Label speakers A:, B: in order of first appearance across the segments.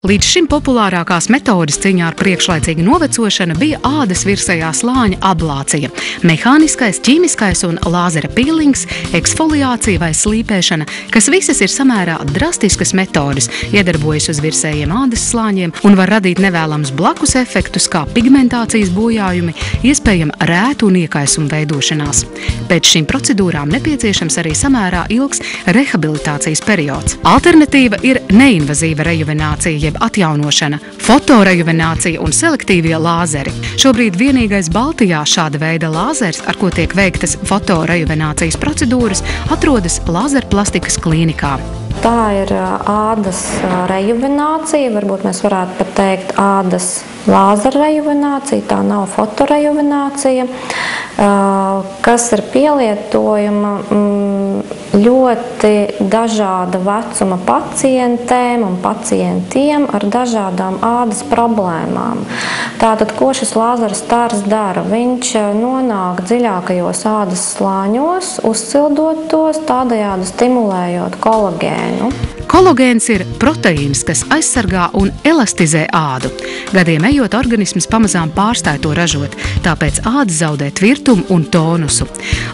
A: Līdz šim populārākās metodes cīņā ar priekšlaicīgu novecošanu bija ādas virsējā slāņa ablācija, mehāniskais, ķīmiskais un lāzera pīlings, eksfoliācija vai slīpēšana, kas visas ir samērā drastiskas metodes, iedarbojas uz virsējiem ādas slāņiem un var radīt nevēlamus blakus efektus, kā pigmentācijas bojājumi, iespējama rētu un iekaisuma veidošanās. Pēc šīm procedūrām nepieciešams arī samērā ilgs rehabilitācijas periods. Alternatīva ir neinvazīva rejuvenācija, atjaunošana, fotorejuvenācija un selektīvie lāzeri. Šobrīd vienīgais Baltijā šāda veida lāzers, ar ko tiek veiktas fotorejuvenācijas procedūras, atrodas Lāzerplastikas klīnikā.
B: Tā ir ādas rejuvenācija, varbūt mēs varētu pat teikt ādas lāzerrejuvenācija, tā nav fotorejuvenācija, kas ir pielietojama ļoti dažāda vecuma pacientēm un pacientiem ar dažādām ādas problēmām. Tātad, ko šis lāzera stars dara? Viņš nonāk dziļākajos ādas slāņos, uzsildot tos, tādējādi stimulējot kolagēnu.
A: Kolagēns ir proteīns, kas aizsargā un elastizē ādu. Gadiem ejot, organisms pamazām pārstāj to ražot, tāpēc āda zaudē tvirtumu un tonusu.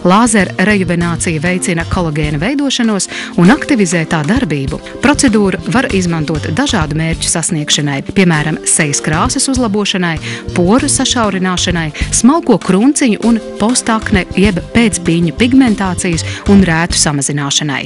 A: Lāzera rejuvenācija veicina kolagēna veidošanos un aktivizē tā darbību. Procedūru var izmantot dažādu mērķu sasniegšanai, piemēram, sejas krāsas uzlabošanai, poru sašaurināšanai, smalko krunciņu un postakne jeb pēcpīņu pigmentācijas un rētu samazināšanai.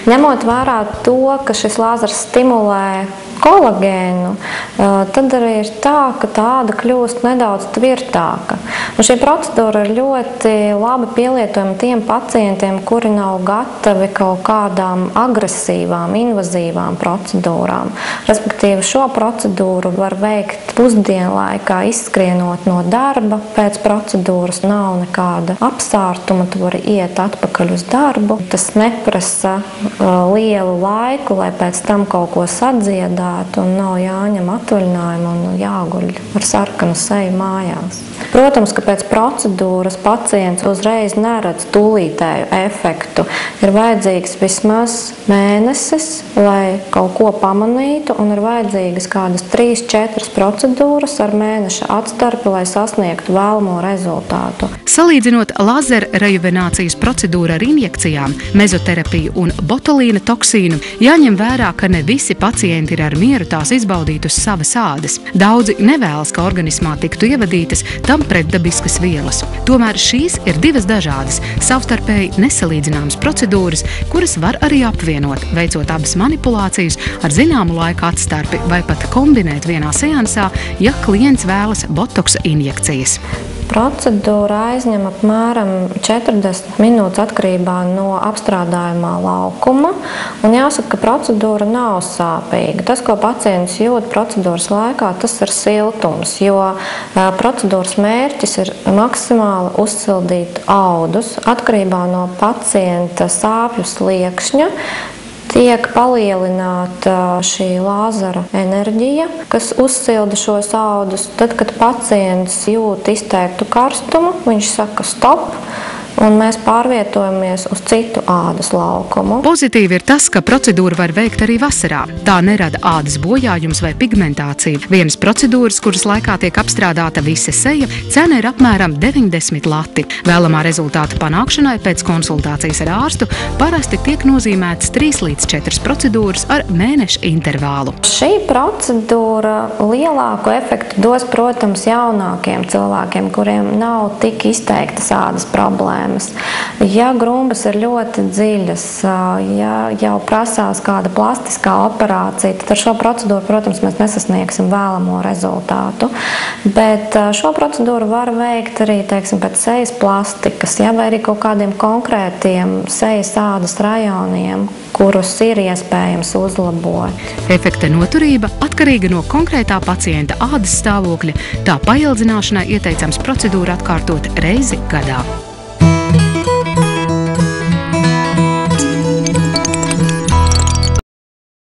B: Ņemot vērā to, ka šis lāzers stimulē kolagēnu, tad arī ir tā, ka tā āda kļūst nedaudz tvirtāka. Un šī procedūra ir ļoti labi pielietojama tiem pacientiem, kuri nav gatavi kaut kādām agresīvām, invazīvām procedūrām. Respektīvi, šo procedūru var veikt pusdienlaikā, izskrienot no darba. Pēc procedūras nav nekāda apsārtuma, tu vari iet atpakaļ uz darbu. Tas neprasa lielu laiku, lai pēc tam kaut ko sadziedātu un nav jāņem atvaļinājumu un jāguļ ar sarkanu seju mājās. Protams, ka pēc procedūras pacients uzreiz neredz tūlītēju efektu. Ir vajadzīgs vismaz mēnesis, lai kaut ko pamanītu, un ir vajadzīgas kādas 3-4 procedūras ar mēneša atstarpi, lai sasniegtu vēlamo rezultātu.
A: Salīdzinot lāzera rejuvenācijas procedūru ar injekcijām, mezoterapiju un botulīna toksīnu, jāņem vērā, ka ne visi pacienti ir ar mieru tās izbaudīt uz savas ādas. Daudzi nevēlas, ka organismā tiktu ievadītas tam pretdabiskas vielas. Tomēr šīs ir divas dažādas, savstarpēji nesalīdzināmas procedūras, kuras var arī apvienot, veicot abas manipulācijas ar zināmu laika atstarpi vai pat kombinēt vienā seansā, ja klients vēlas botoksa injekcijas.
B: Procedūra aizņem apmēram 40 minūtes atkarībā no apstrādājumā laukuma. Un jāsaka, ka procedūra nav sāpīga. Tas, ko pacients jūt procedūras laikā, tas ir siltums, jo procedūras mērķis ir maksimāli uzsildīt audus. Atkarībā no pacienta sāpju sliekšņa tiek palielināta šī lāzera enerģija, kas uzsilda šos audus. Tad, kad pacients jūt izteiktu karstumu, viņš saka stop, un mēs pārvietojamies uz citu ādas laukumu.
A: Pozitīvi ir tas, ka procedūru var veikt arī vasarā. Tā nerada ādas bojājums vai pigmentāciju. Vienas procedūras, kuras laikā tiek apstrādāta visa seja, cena ir apmēram 90 lati. Vēlamā rezultāta panākšanai pēc konsultācijas ar ārstu parasti tiek nozīmētas 3-4 procedūras ar mēneša intervālu.
B: Šī procedūra lielāku efektu dos, protams, jaunākiem cilvēkiem, kuriem nav tik izteiktas ādas problēmas. Ja grumbas ir ļoti dziļas, ja jau prasās kāda plastiskā operācija, tad ar šo procedūru, protams, mēs nesasniegsim vēlamo rezultātu. Bet šo procedūru var veikt arī, teiksim, pēc sejas plastikas, ja, vai arī kaut kādiem konkrētiem sejas ādas rajoniem, kurus ir iespējams uzlabot.
A: Efekta noturība atkarīga no konkrētā pacienta ādas stāvokļa, tā paildzināšanai ieteicams procedūru atkārtot reizi gadā.